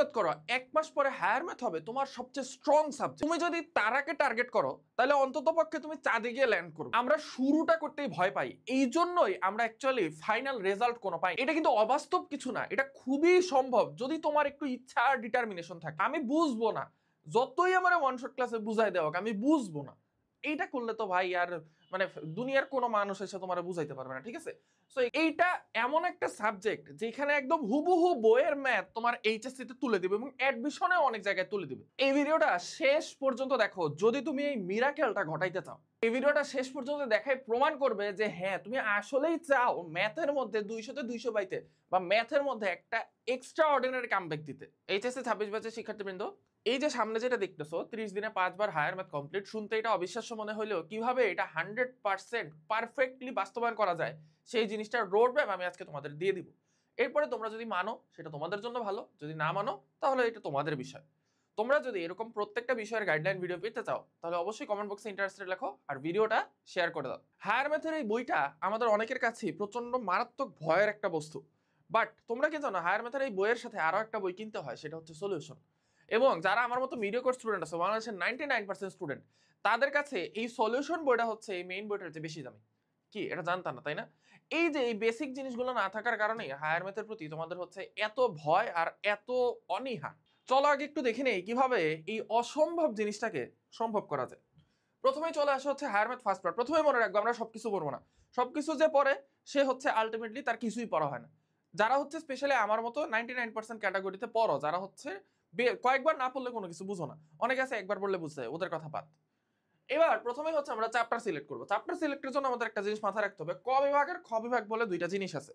নিয়ত করো 1 মাস পরে হায়ার ম্যাথ হবে তোমার সবচেয়ে স্ট্রং সাবজেক্ট। তুমি যদি তারাকে টার্গেট করো তাহলে অন্ততপক্ষে তুমি চাঁদে গিয়ে ল্যান্ড করো। আমরা শুরুটা করতেই ভয় পাই, এই জন্যই আমরা অ্যাকচুয়ালি ফাইনাল রেজাল্ট কোনো পাই। এটা কিন্তু অবাস্তব কিছু না, এটা খুবই সম্ভব যদি তোমার একটু ইচ্ছা আর ডিটারমিনেশন থাকে। আমি বুঝবো না, যতই আমার ওয়ান শট ক্লাসে বুঝাই দেওয়া আমি বুঝবো না, এইটা করলে তো ভাই আর মানে দুনিয়ার কোনো মানুষ এসে তোমার বুঝাইতে পারবে না, ঠিক আছে? সো এইটা এমন একটা সাবজেক্ট যেখানে একদম হুবহু বইয়ের ম্যাথ তোমার এইচএসসি তে তুলে দিবে এবং অ্যাডমিশনে অনেক জায়গায় তুলে দিবে। এই ভিডিওটা শেষ পর্যন্ত দেখো যদি তুমি এই মিরাকেলটা ঘটাইতে চাও। এই ভিডিওটা শেষ পর্যন্ত দেখাই প্রমাণ করবে যে হ্যাঁ তুমি আসলেই চাও ম্যাথের মধ্যে 200-তে 200 পাইতে বা ম্যাথের মধ্যে একটা এক্সট্রা অর্ডিনারি কামব্যাক দিতে। এইচএসসি 26 ব্যাচের শিক্ষার্থীবৃন্দ, এই যে সামনে যেটা দেখতেছো 30 দিনে 5 বার হায়ার ম্যাথ কমপ্লিট, শুনতে এটা অবিশ্বাস্য মনে হলেও কিভাবে এটা 100% পারফেক্টলি বাস্তবায়ন করা যায় সেই জিনিসটার রোড ম্যাপ আমি আজকে তোমাদের দিয়ে দিব। এরপরে তোমরা যদি মানো সেটা তোমাদের জন্য ভালো, যদি না মানো তাহলে এটা তোমাদের বিষয়। তোমরা যদি এরকম প্রত্যেকটা বিষয়ের গাইডলাইন ভিডিও পেতে চাও তাহলে অবশ্যই কমেন্ট বক্সে ইন্টারেস্টেড লেখো আর ভিডিওটা শেয়ার করে দাও। হায়ার ম্যাথের এই বইটা আমাদের অনেকের কাছেই প্রচন্ড মারাত্মক ভয়ের একটা বস্তু, বাট তোমরা কি জানো হায়ার ম্যাথের এই বইয়ের সাথে আরো একটা বই কিনতে হয়, সেটা হচ্ছে সলিউশন। এবং যারা আমার মতো মিডিওকোর স্টুডেন্ট আছে, বাংলাদেশের 99% স্টুডেন্ট, তাদের কাছে এই সলিউশন বইটা হচ্ছে এই মেইন বইটার চেয়ে বেশি দামি। কি এটা জানতাম না তাই না? এই যে এই বেসিক জিনিসগুলো না থাকার কারণে হায়ার ম্যাথের প্রতি তোমাদের হচ্ছে এত ভয় আর এত অনীহা। চলো আগে একটু দেখে নেই কিভাবে এই অসম্ভব জিনিসটাকে সম্ভব করা যায়। প্রথমেই চলে আসা হচ্ছে হায়ার ম্যাথ ফার্স্ট পার্ট। প্রথমে মনে রাখবো আমরা সবকিছু পড়বো না, সবকিছু যে পড়ে সে হচ্ছে আলটিমেটলি তার কিছুই পড়া হয় না। যারা হচ্ছে স্পেশালি আমার মতো 99% ক্যাটাগরিতে পড়ো, যারা হচ্ছে কয়েকবার না পড়লে কোনো কিছু বুঝো না, অনেকে আছে একবার পড়লে বুঝতে, ওদের কথা বাদ। এবার প্রথমেই হচ্ছে আমরা চ্যাপ্টার সিলেক্ট করবো। চ্যাপ্টার সিলেক্টের জন্য আমাদের একটা জিনিস মাথায় রাখতে হবে, ক বিভাগের খ বিভাগ বলে দুইটা জিনিস আছে।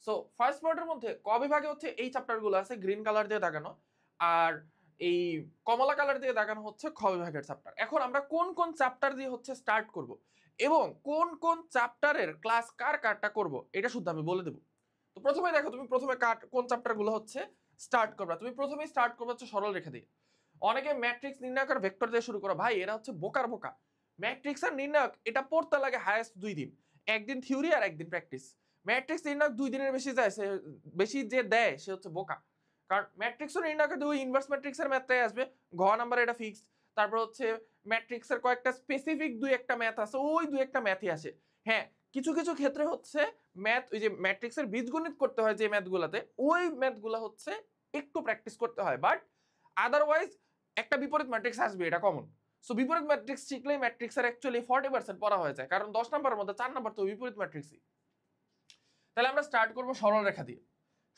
সো ফার্স্ট পার্টের মধ্যে ক বিভাগে হচ্ছে এই চ্যাপ্টারগুলো আছে গ্রিন কালার দিয়ে দাগানো, আর এই কমলা কালার দিয়ে দাগানো হচ্ছে খ বিভাগের চ্যাপ্টার। এখন আমরা কোন কোন চ্যাপ্টার দিয়ে হচ্ছে স্টার্ট করব এবং কোন কোন চ্যাপ্টারের ক্লাস কার কারটা করব এটা শুদ্ধ আমি বলে দেবো। তো প্রথমে দেখো তুমি প্রথমে কোন চ্যাপ্টারগুলো হচ্ছে স্টার্ট করবে। তুমি প্রথমেই স্টার্ট করবে হচ্ছে সরল রেখা দিয়ে। অনেকে ম্যাট্রিক্স নির্ণায়ক আর ভেক্টর দিয়ে শুরু করো, ভাই এরা হচ্ছে বোকার বোকা। ম্যাট্রিক্স আর নির্ণায়ক এটা পড়তে লাগে হায়েস্ট 2 দিন, একদিন থিওরি আর একদিন প্র্যাকটিস। ম্যাট্রিক্স নির্ণায়ক 2 দিনের বেশি যায়, সে বেশি যে দেয় সে হচ্ছে বোকা। কারণ ম্যাট্রিক্স ও নির্ণায়কের দুই ইনভার্স ম্যাট্রিক্সের ম্যাথটাই আসবে, ঘ নাম্বার এটা ফিক্সড। তারপর হচ্ছে ম্যাট্রিক্সের কয়েকটা স্পেসিফিক দুই একটা ম্যাথ আছে, ওই দুই একটা ম্যাথই আসে। হ্যাঁ কিছু কিছু ক্ষেত্রে হচ্ছে ম্যাথ ওই যে ম্যাট্রিক্সের বীজগণিত করতে হয় যে ম্যাথগুলাতে, ওই ম্যাথগুলা হচ্ছে একটু প্র্যাকটিস করতে হয়, বাট আদারওয়াইজ একটা বিপরীত ম্যাট্রিক্স আসবে, এটা কমন। সো বিপরীত ম্যাট্রিক্স শিখলেই ম্যাট্রিক্সের অ্যাকচুয়ালি 40% পড়া হয়ে যায়, কারণ 10 নাম্বারের মধ্যে 4 নাম্বার তো বিপরীত ম্যাট্রিক্সই। তাহলে আমরা স্টার্ট করবো সরল রেখা দিয়ে।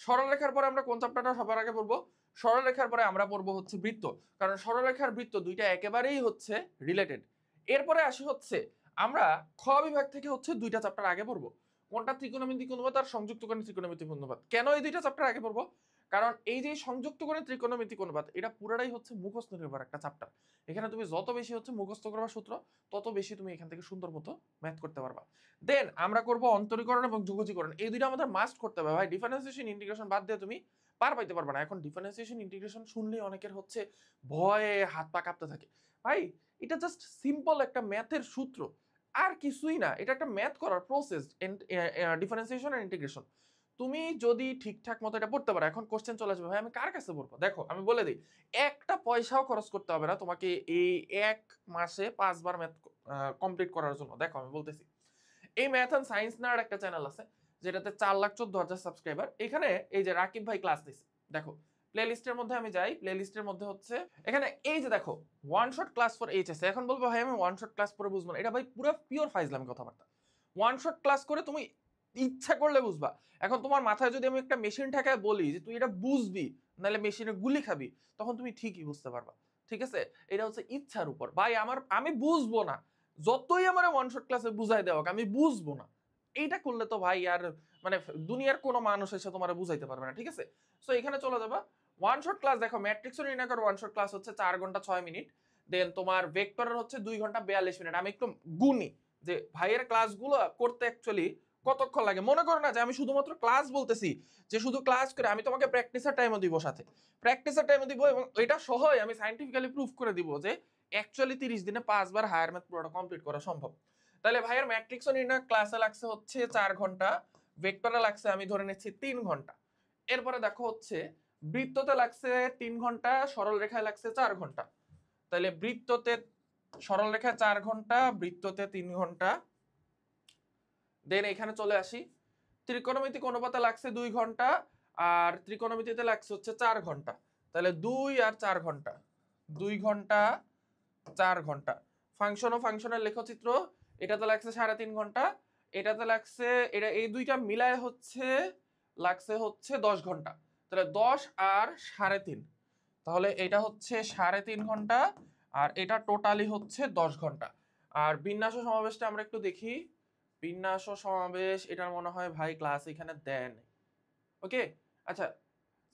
সরল রেখার পরে আমরা কোন চ্যাপ্টারটা সবার আগে পড়বো? সরল রেখার পরে আমরা পড়বো হচ্ছে বৃত্ত, কারণ সরল রেখার বৃত্ত দুইটা একেবারেই হচ্ছে রিলেটেড। এরপরে আসি হচ্ছে আমরা খ বিভাগ থেকে হচ্ছে দুইটা চ্যাপ্টার আগে পড়বো, কোনটা ত্রিকোণমিতিক অনুপাত আর সংযুক্তকরণের ত্রিকোণমিতিক অনুপাত। কেন এই দুইটা চ্যাপ্টার আগে পড়বো? কারণ এই যে সংযুক্তকরণের ত্রিকোণমিতিক অনুপাত এটা পুরোটাই হচ্ছে মুখস্থ নির্ভর একটা চ্যাপ্টার। এখানে তুমি যত বেশি হচ্ছে মুখস্থ করবা সূত্র, তত বেশি তুমি এখান থেকে সুন্দর মতো ম্যাথ করতে পারবা। দেন আমরা করব অন্তরীকরণ এবং যোগজীকরণ, এই দুইটা আমাদের মাস্ট করতে হবে ভাই। ডিফারেন্সিয়েশন ইন্টিগ্রেশন বাদ দিয়ে তুমি পার পাইতে পারবে না। এখন ডিফারেন্সিয়েশন ইন্টিগ্রেশন শুনলেই অনেকের হচ্ছে ভয়ে হাত পা কাঁপতে থাকে। ভাই এটা জাস্ট সিম্পল একটা ম্যাথের সূত্র, আর কিছুই না। এটা একটা ম্যাথ করার প্রসেস, ডিফারেন্সিয়েশন আর ইন্টিগ্রেশন। তুমি যদি ঠিকঠাক মতো এটা পড়তে পারো, এখন কোশ্চেন চলে আসবে ভাই আমি কার কাছে পড়বো? দেখো আমি বলে দিই, একটা পয়সাও খরচ করতে হবে না তোমাকে এই 1 মাসে 5 বার ম্যাথ কমপ্লিট করার জন্য। দেখো আমি বলতেছি, এই ম্যাথ অ্যান্ড সায়েন্স নার একটা চ্যানেল আছে যেটাতে 4,14,000 সাবস্ক্রাইবার। এখানে এই যে রাকিব ভাই ক্লাস দিচ্ছে, দেখো প্লে লিস্টের মধ্যে আমি যাই, প্লে লিস্টের মধ্যে হচ্ছে এখানে এই যে দেখো one shot class for HSC. এখন বলবো ভাই আমি ওয়ান শট ক্লাস করে বুঝবো না, এটা ভাই পুরো পিওর ফাইজলামি কথাবার্তা। ওয়ান শট ক্লাস করে তুমি ইচ্ছা করলে বুঝবা। এখন তোমার মাথায় যদি আমি একটা মেশিন ঠেকায় বলি যে তুই এটা বুঝবি নাহলে মেশিনে গুলি খাবি, তখন তুমি ঠিকই বুঝতে পারবা, ঠিক আছে? এটা হচ্ছে ইচ্ছার উপর। ভাই আমি বুঝবো না, যতই আমার ওয়ান শট ক্লাসে বুঝাই দেওয়া আমি বুঝবো না, এইটা করলে তো ভাই আর মানে দুনিয়ার কোনো মানুষ এসে তোমার বুঝাইতে পারবে না, ঠিক আছে? সো এখানে চলে যাবা ওয়ান শট ক্লাস। দেখো ম্যাট্রিক্স নির্ণয় ওয়ান শট ক্লাস হচ্ছে 4 ঘন্টা 6 মিনিট। দেন তোমার ভেক্টরের হচ্ছে 2 ঘন্টা 42 মিনিট। আমি একটু গুনি যে ভাইয়ের ক্লাসগুলো করতে অ্যাকচুয়ালি কতক্ষণ লাগে। মনে করো না যে আমি শুধুমাত্র ক্লাস বলতেছি, যে শুধু ক্লাস করে, আমি তোমাকে প্র্যাকটিসের টাইমও দিব, সাথে প্র্যাকটিসের টাইমও দিব, এবং এটা সহই আমি সাইন্টিফিক্যালি প্রুফ করে দিব যে অ্যাকচুয়ালি 30 দিনে 5 বার হায়ার ম্যাথ পুরোটা কমপ্লিট করা সম্ভব। তাহলে ভাইয়ের ম্যাট্রিক্স নির্ণয় ক্লাসে লাগছে হচ্ছে 4 ঘন্টা, ভেক্টরে লাগছে আমি ধরে নিচ্ছি 3 ঘন্টা। এরপরে দেখো হচ্ছে বৃত্ততে লাগছে 3 ঘন্টা, সরল রেখায় লাগছে 4 ঘন্টা। তাহলে বৃত্ততে সরল রেখায় 4 ঘন্টা, বৃত্ততে 3 ঘন্টা। দেন এখানে চলে আসি, ত্রিকোণমিতিক অনুপাতে লাগছে 2 ঘন্টা, আর ত্রিকোণমিতিতে লাগছে হচ্ছে 4 ঘন্টা। তাহলে 2 আর 4 ঘন্টা, 2 ঘন্টা 4 ঘন্টা। ফাংশন ও ফাংশনের লেখচিত্র, এটাতে লাগছে 3.5 ঘন্টা, এটাতে লাগছে, এটা এই দুইটা মিলায় লাগছে হচ্ছে 10 ঘন্টা। তাহলে 10 আর 3.5, তাহলে এটা হচ্ছে 3.5 ঘন্টা, আর এটা টোটালি হচ্ছে 10 ঘন্টা। আর বিন্যাস ও সমাবেশটা আমরা একটু দেখি। বিন্যাস ও সমাবেশ, এটার মনে হয় ভাই ক্লাস এখানে দেন। ওকে, আচ্ছা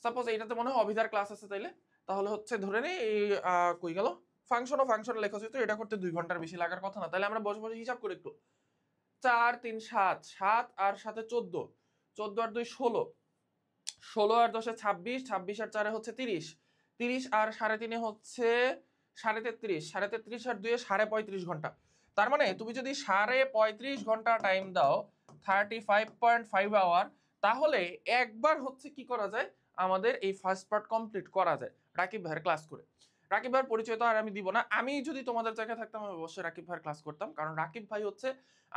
সাপোজ এটাতে মনে হয় অভিধার ক্লাস আছে, তাহলে হচ্ছে ধরে নেই এই কই গেল, ফাংশন ও ফাংশনের লেখচিত্র, এটা করতে 2 ঘন্টার বেশি লাগার কথা না। তাহলে আমরা বসে বসে হিসাব করি একটু। 4 3 7, 7 আর 7 14, 14 আর 2 16, 16 আর 10 26, 26 আর 4 হচ্ছে 30, 30 আর 3.5 হচ্ছে 33.5, 33 আর 2 35.5 ঘন্টা। তার মানে তুমি যদি 35.5 ঘন্টা টাইম দাও, 35.5 আওয়ার, তাহলে একবার হচ্ছে কি করা যায়, আমাদের এই ফার্স্ট পার্ট কমপ্লিট করা যায় রাকিব ভাইয়ের ক্লাস করে। রাকিব ভাইয়ের পরিচয় তো আর আমি দিব না, আমি যদি তোমাদের জায়গায় থাকতাম আমি অবশ্যই রাকিব ভাইয়ের ক্লাস করতাম, কারণ রাকিব ভাই হচ্ছে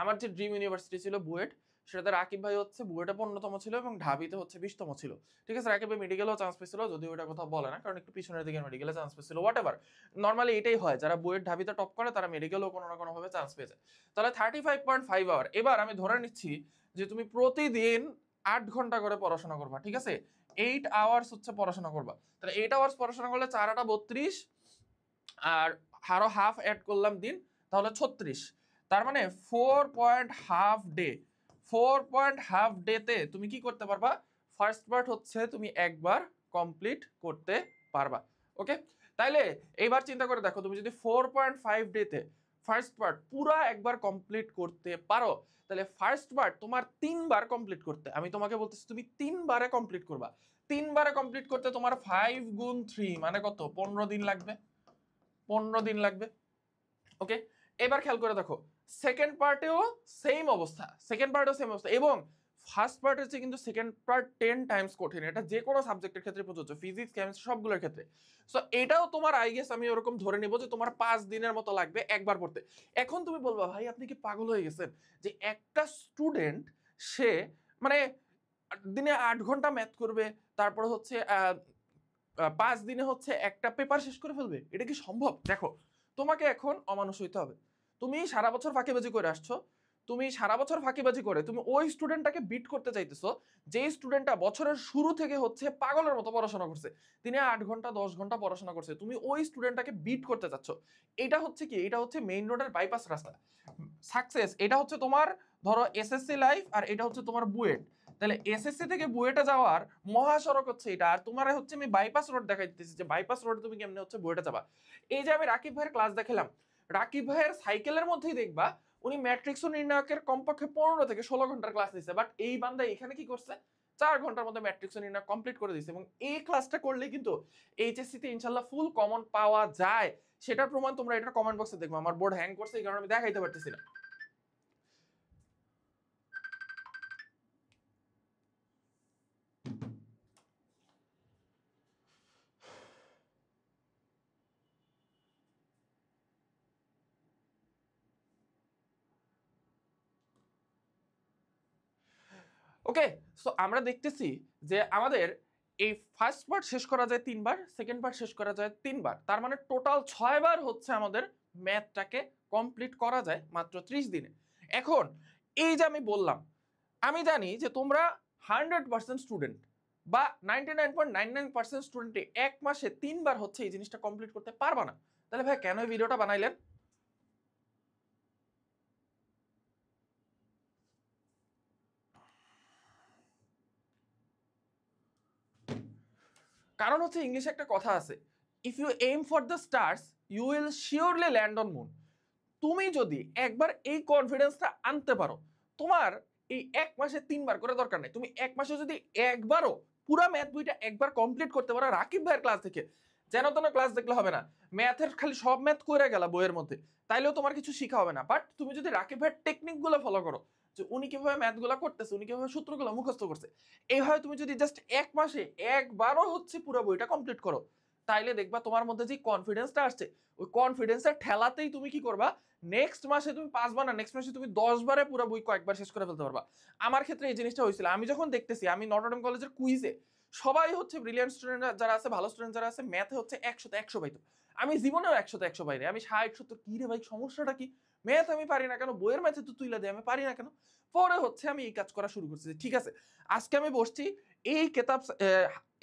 আমার যে ড্রিম ইউনিভার্সিটি ছিল বুয়েট, সেটাতে রাকিব ভাই হচ্ছে বুয়েটে 15তম ছিল এবং ঢাবিতে হচ্ছে 20তম ছিল। ঠিক আছে, রাকিব ভাই মেডিকেলেও চান্স পেয়েছিল, যদিও ওটা কোথাও বলে না, কারণ একটু পিছনের দিকে মেডিকেলে চান্স পেয়েছিল। হোয়াট এভার, নর্মালি এটাই হয়, যারা বুয়েট ঢাবিতে টপ করে তারা মেডিকেলেও কোনো না কোনোভাবে চান্স পেয়ে যায়। তাহলে 35.5 আওয়ার। এবার আমি ধরে নিচ্ছি যে তুমি প্রতিদিন 8 ঘন্টা করে পড়াশোনা করবা, ঠিক আছে, 8 আওয়ার্স হচ্ছে পড়াশোনা করবা। তাহলে 8 আওয়ার্স পড়াশোনা করলে 4 8 32, আর আরো হাফ অ্যাড করলাম দিন, তাহলে 36। তার মানে 4.5 ডে, 4.5 ডেতে তুমি কি করতে পারবা, ফার্স্ট পার্ট হচ্ছে তুমি একবার কমপ্লিট করতে পারবা। ওকে, তাইলে এইবার চিন্তা করে দেখো, তুমি যদি 4.5 ডেতে ফার্স্ট পার্ট পুরা একবার কমপ্লিট করতে পারো, তাহলে ফার্স্ট পার্ট তোমার 3 বার কমপ্লিট করতে, আমি তোমাকে বলতেছি তুমি 3 বারে কমপ্লিট করবা। 3 বারে কমপ্লিট করতে তোমার 5 গুণ 3 মানে কত, 15 দিন লাগবে, 15 দিন লাগবে। ওকে, এবার খেয়াল করে দেখো, সেকেন্ড পার্টেও সেম অবস্থা, সেকেন্ড পার্টেও সেম অবস্থা, এবং ফার্স্ট পার্ট হচ্ছে কিন্তু সেকেন্ড পার্ট 10 টাইমস কঠিন। এটা যে কোনো সাবজেক্টের ক্ষেত্রে প্রযোজ্য, ফিজিক্স কেমিস্ট্রি সবগুলোর ক্ষেত্রে। সো এটাও তোমার আই গেস আমি ওরকম ধরে নিব যে তোমার 5 দিনের মতো লাগবে একবার পড়তে। এখন তুমি বলবা ভাই আপনি কি পাগল হয়ে গেছেন, যে একটা স্টুডেন্ট সে মানে দিনে 8 ঘন্টা ম্যাথ করবে, তারপর হচ্ছে 5 দিনে হচ্ছে একটা পেপার শেষ করে ফেলবে, এটা কি সম্ভব? দেখো, তোমাকে এখন অমানুষ হইতে হবে। তুমি সারা বছর ফাঁকিবাজি করে আসছো, তুমি সারা বছর ফাঁকিবাজি করে তুমি ওই স্টুডেন্টটাকে বিট করতে চাইতেছো, যে স্টুডেন্টটা বছরের শুরু থেকে হচ্ছে পাগলের মতো পড়াশোনা করছে, দিনে 8 ঘন্টা 10 ঘন্টা পড়াশোনা করছে, তুমি ওই স্টুডেন্টটাকে বিট করতে চাচ্ছ। এটা হচ্ছে কি, এটা হচ্ছে মেইন রোডের বাইপাস রাস্তা। সাকসেস এটা হচ্ছে তোমার ধরো এসএসসি লাইফ, আর এটা হচ্ছে তোমার বুয়েট। তাহলে এসএসসি থেকে বুয়েটে যাওয়ার মহাসড়ক হচ্ছে এটা, আর তোমার হচ্ছে আমি বাইপাস রোড দেখাই দিতেছি যে বাইপাস রোড তুমি কেমনে হচ্ছে বুয়েটে যাবা। এই যে আমি রাকিব ভাইয়ের ক্লাস দেখালাম, রাকিব ভাইয়ের সাইকেলের মধ্যেই দেখবা উনি ম্যাট্রিক্স ও নির্ণায়কের কমপক্ষে 15 থেকে 16 ঘন্টার ক্লাস দিচ্ছে, বাট এই বান্দা এখানে কি করছে, 4 ঘন্টার মধ্যে ম্যাট্রিক্স ও নির্ণায়ক কমপ্লিট করে দিচ্ছে। এবং এই ক্লাসটা করলে কিন্তু এইচএসসি তে ইনশাআল্লাহ ফুল কমন পাওয়া যায়, সেটার প্রমাণ তোমরা এটা কমেন্ট বক্সে দেখবে। আমার বোর্ড হ্যাং করছে এই কারণে আমি দেখাইতে পারতেছি না। ওকে, সো আমরা দেখতেছি যে আমাদের এই ফার্স্ট পার্ট শেষ করা যায় 3 বার, সেকেন্ড পার্ট শেষ করা যায় 3 বার, তার মানে টোটাল 6 বার হচ্ছে আমাদের ম্যাথটাকে কমপ্লিট করা যায় মাত্র 30 দিনে। এখন এই যে আমি বললাম, আমি জানি যে তোমরা 100% স্টুডেন্ট বা 99.99% স্টুডেন্টে এক মাসে 3 বার হচ্ছে এই জিনিসটা কমপ্লিট করতে পারবা না। তাহলে ভাই কেন এই ভিডিওটা বানাইলেন? কারণ হচ্ছে ইংলিশে একটা কথা আছে, if you aim for the stars you will surely land on moon. তুমি যদি একবার এই কনফিডেন্সটা আনতে পারো, তোমার এই এক মাসে 3 বার করে দরকার নেই, তুমি এক মাসে যদি একবারও পুরা ম্যাথ বইটা একবার কমপ্লিট করতে পারো রাকিব ভাইয়ের ক্লাস থেকে, যেন তেন ক্লাস দেখলে হবে না, ম্যাথের খালি সব ম্যাথ করে গেলা বইয়ের মধ্যে, তাইলেও তোমার কিছু শিখা হবে না। বাট তুমি যদি রাকিব ভাইয়ের টেকনিকগুলো ফলো করো, যে উনি কিভাবে ম্যাথগুলো করতেছে, উনি কিভাবে সূত্রগুলো মুখস্থ করছে। এইভাবে তুমি যদি জাস্ট 1 মাসে একবারও হচ্ছে পুরো বইটা কমপ্লিট করো, তাইলে দেখবা তোমার মধ্যে যে কনফিডেন্সটা আসছে, ওই কনফিডেন্সের ঠেলাতেই তুমি কি করবা, নেক্সট মাসে তুমি 5 বার না, নেক্সট মাসে তুমি 10 বারে পুরো বই কয়েকবার শেষ করে ফেলতে পারবা। আমার ক্ষেত্রে এই জিনিসটা হয়েছিল। আমি যখন দেখতেছি, আমি নটরডেম কলেজের কুইজে সবাই হচ্ছে ব্রিলিয়ান্ট স্টুডেন্ট যারা আছে, ভালো স্টুডেন্ট যারা আছে, ম্যাথে হচ্ছে 100তে 100 পাইতো। আমি জীবনেও 100তে 100 পাইনি। আমি 60-70, কি রে ভাই সমস্যাটা কি? ম্যাথ আমি পারি না কেন? বইয়ের ম্যাথে তো তুইলা দেয়, আমি পারি না কেন? পরে হচ্ছে আমি এই কাজ করা শুরু করছি যে ঠিক আছে, আজকে আমি বসছি এই কেতাব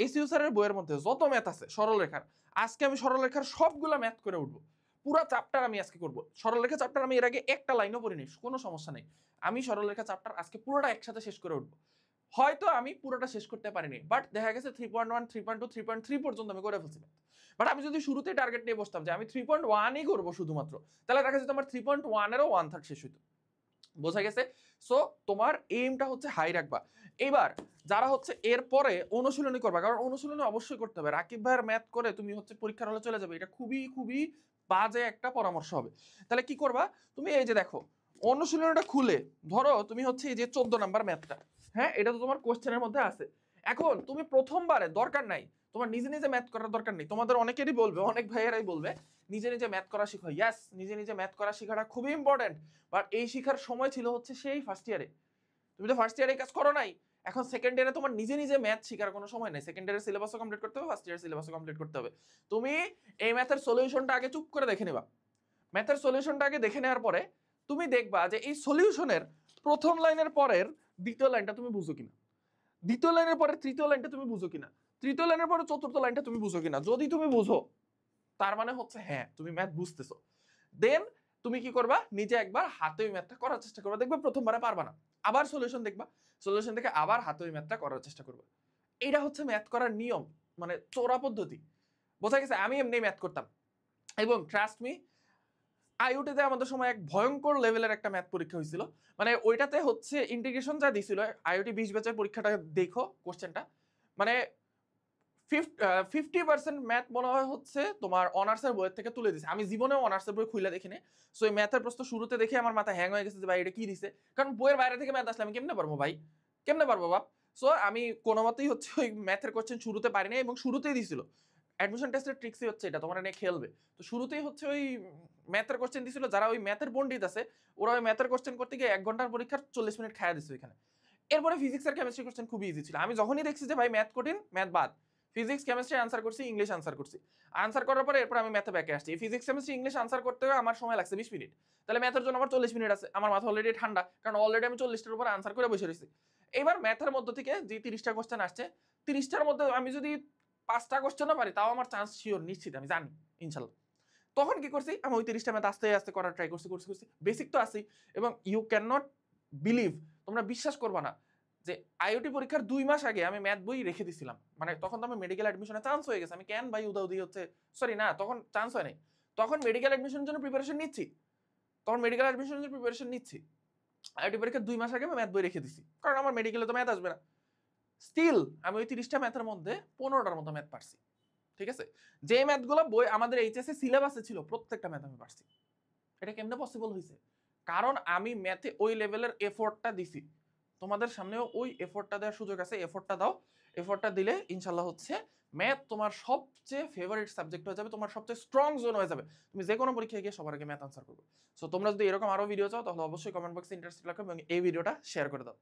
এসইউ স্যারের বইয়ের মধ্যে যত ম্যাথ আছে সরলরেখার, আজকে আমি সরলরেখার সবগুলা ম্যাথ করে উঠবো। পুরা চ্যাপ্টার আমি আজকে করব। সরলরেখা চ্যাপ্টার আমি এর আগে একটা লাইনও পড়িনি, কোনো সমস্যা নেই। আমি সরলরেখা চ্যাপ্টার আজকে পুরোটা একসাথে শেষ করে উঠবো। হয়তো আমি পুরোটা শেষ করতে পারিনি, বাট দেখা গেছে 3.1, 3.2, 3.3 পর্যন্ত আমি করে ফেলছি। বাট আমি যদি শুরুতেই টার্গেট নিয়ে বসতাম যে আমি 3.1ই করবো শুধুমাত্র, তাহলে দেখা যেত আমার 3.1-এরও 1/3 শেষ হইতো। বোঝা গেছে? সো তোমার এইমটা হচ্ছে হাই রাখবা। এবার যারা হচ্ছে এরপরে অনুশীলনী করবা, কারণ অনুশীলনী অবশ্যই করতে হবে। রাকিব ভাইয়ের ম্যাথ করে তুমি হচ্ছে পরীক্ষার হলে চলে যাবে, এটা খুবই খুবই বাজে একটা পরামর্শ হবে। তাহলে কি করবা, তুমি এই যে দেখো অনুশীলনীটা খুলে ধরো তুমি হচ্ছে এই যে 14 নাম্বার ম্যাথটা, হ্যাঁ এটা তো তোমার কোশ্চেনের মধ্যে আছে। এখন তুমি প্রথমবারে দরকার নাই, তোমার নিজে নিজে ম্যাথ করার দরকার নেই। তোমাদের অনেকেরই বলবে, অনেক ভাইয়েরাই বলবে নিজে নিজে ম্যাথ করা শিখো। ইয়াস, নিজে নিজে ম্যাথ করা শেখাটা খুবই ইম্পর্টেন্ট। বাট এই শিখার সময় ছিল হচ্ছে সেই ফার্স্ট ইয়ারে। তুমি তো ফার্স্ট ইয়ারে কাজ করো নাই, এখন সেকেন্ড ইয়ারে তোমার নিজে নিজে ম্যাথ শেখার কোনো সময় নেই। সেকেন্ড ইয়ারের সিলেবাসও কমপ্লিট করতে হবে, ফার্স্ট ইয়ারের সিলেবাসও কমপ্লিট করতে হবে। তুমি এই ম্যাথের সলিউশনটা আগে চুপ করে দেখে নেবা। ম্যাথের সলিউশনটা আগে দেখে নেওয়ার পরে তুমি দেখবা যে এই সলিউশনের প্রথম লাইনের পরের দ্বিতীয় লাইনটা তুমি বুঝো কিনা, দ্বিতীয় লাইনের পরে তৃতীয় লাইনটা তুমি বুঝো কিনা, তৃতীয় লাইনের পরে চতুর্থ লাইনটা তুমি বুঝো কিনা। যদি তুমি বুঝো তার মানে হচ্ছে হ্যাঁ তুমি ম্যাথ বুঝতেছো। দেন তুমি কি করবা, নিজে একবার হাতে ওই ম্যাথটা করার চেষ্টা করবা, দেখবে প্রথমবারে পারবা না, আবার সলিউশন দেখবা, সলিউশন দেখে আবার হাতে ওই ম্যাথটা করার চেষ্টা করবা। এটা হচ্ছে ম্যাথ করার নিয়ম, মানে চোরা পদ্ধতি। বোঝা গেছে? আমি এমনি ম্যাথ করতাম, এবং ট্রাস্ট মি আইওটিতে আমাদের সময় এক ভয়ঙ্কর লেভেলের একটা ম্যাথ পরীক্ষা হয়েছিল। মানে ওইটাতে হচ্ছে ইন্টিগ্রেশন যা দিছিল, আইওটি 20 ব্যাচের পরীক্ষাটা দেখো কোশ্চেনটা, মানে 50% ম্যাথ মনে হয় হচ্ছে তোমার অনার্সের বইয়ের থেকে তুলে দিছে। আমি জীবনেও অনার্সের বই খুলে দেখিনি। সো এই ম্যাথের প্রশ্ন শুরুতে দেখে আমার মাথা হ্যাং হয়ে গেছে যে ভাই এটা কি দিছে, কারণ বইয়ের বাইরে থেকে ম্যাথ আসলে আমি কেমনে পারবো ভাই, কেমনে পারবো বাপ। সো আমি কোনো মতেই হচ্ছে ওই ম্যাথের কোশ্চেন শুরুতে পারিনি, এবং শুরুতেই দিছিল। অ্যাডমিশন টেস্টের ট্রিক্সই হচ্ছে এটা, তোমরা নিয়ে খেলবে। তো শুরুতেই হচ্ছে ওই ম্যাথের কোশ্চেন দিছিল, যারা ওই ম্যাথের পণ্ডিত আছে ওরা ওই ম্যাথের কোশ্চেন করতে গিয়ে 1 ঘন্টার পরীক্ষার 40 মিনিট খায়া দিছে ওইখানে। এরপরে ফিজিক্স আর কেমিস্ট্রি কোশ্চেন খুবই ইজি ছিল। আমি যখনই দেখছি যে ভাই ম্যাথ কঠিন, ম্যাথ বাদ, ফিজিক্স কেমিস্ট্রি আনসার করছি, ইংলিশ আনসার করছি। আনসার করার পরে এরপর আমি ম্যাথে ব্যাকে আসছি। ফিজিক্স কেমিস্ট্রি ইংলিশ আনসার করতে আমার সময় লাগছে 20 মিনিট, তাহলে ম্যাথের জন্য আমার 40 মিনিট আছে। আমার মাথা অলরেডি ঠান্ডা, কারণ অলরেডি আমি 40টার উপর আনসার করে বসে রয়েছি। এবার ম্যাথের মধ্য থেকে যে 30টা কোশ্চেন আসছে, 30টার মধ্যে আমি যদি 5টা কোশ্চেনও পারি তাও আমার চান্স শিওর, নিশ্চিত, আমি জানি ইনশাল্লাহ। তখন কি করছি, আমি ওই 30টা ম্যাথ আস্তে আস্তে করার ট্রাই করছি করছি করছি। বেসিক তো আছেই, এবং ইউ ক্যান নট বিলিভ, তোমরা বিশ্বাস করবা না যে আইওটি পরীক্ষার 2 মাস আগে আমি ম্যাথ বই রেখে দিছিলাম। মানে তখন তো আমি মেডিকেল অ্যাডমিশনে চান্স হয়ে গেছে, আমি কেন ভাই উদাউদি হচ্ছে, সরি না তখন চান্স হয় নাই, তখন মেডিকেল অ্যাডমিশনের জন্য প্রিপারেশন নিচ্ছি, তখন মেডিকেল অ্যাডমিশনের জন্য প্রিপারেশন নিচ্ছি। আইওটি পরীক্ষার 2 মাস আগে আমি ম্যাথ বই রেখে দিছি, কারণ আমার মেডিকেলে তো ম্যাথ আসবে না। স্টিল আমি ওই 30টা ম্যাথের মধ্যে 15টার মতো ম্যাথ পারছি। ঠিক আছে, যে ম্যাথগুলো বই আমাদের এইচএসসি সিলেবাসে ছিল প্রত্যেকটা ম্যাথ আমি পারছি। এটা কেমনে পসিবল হয়েছে? কারণ আমি ম্যাথে ওই লেভেলের এফোর্টটা দিছি। তোমাদের সামনেও ওই এফোর্টটা দেওয়ার সুযোগ আছে, এফোর্টটা দাও। এফোর্টটা দিলে ইনশাল্লাহ হচ্ছে ম্যাথ তোমার সবচেয়ে ফেভারিট সাবজেক্ট হয়ে যাবে, তোমার সবচেয়ে স্ট্রং জোন হয়ে যাবে। তুমি যে কোনো পরীক্ষায় গিয়ে সবার আগে ম্যাথ আনসার করবে। সো তোমরা যদি এরকম আরো ভিডিও চাও তাহলে অবশ্যই কমেন্ট বক্সে ইন্টারেস্ট রাখো এবং এই ভিডিওটা শেয়ার করে দাও।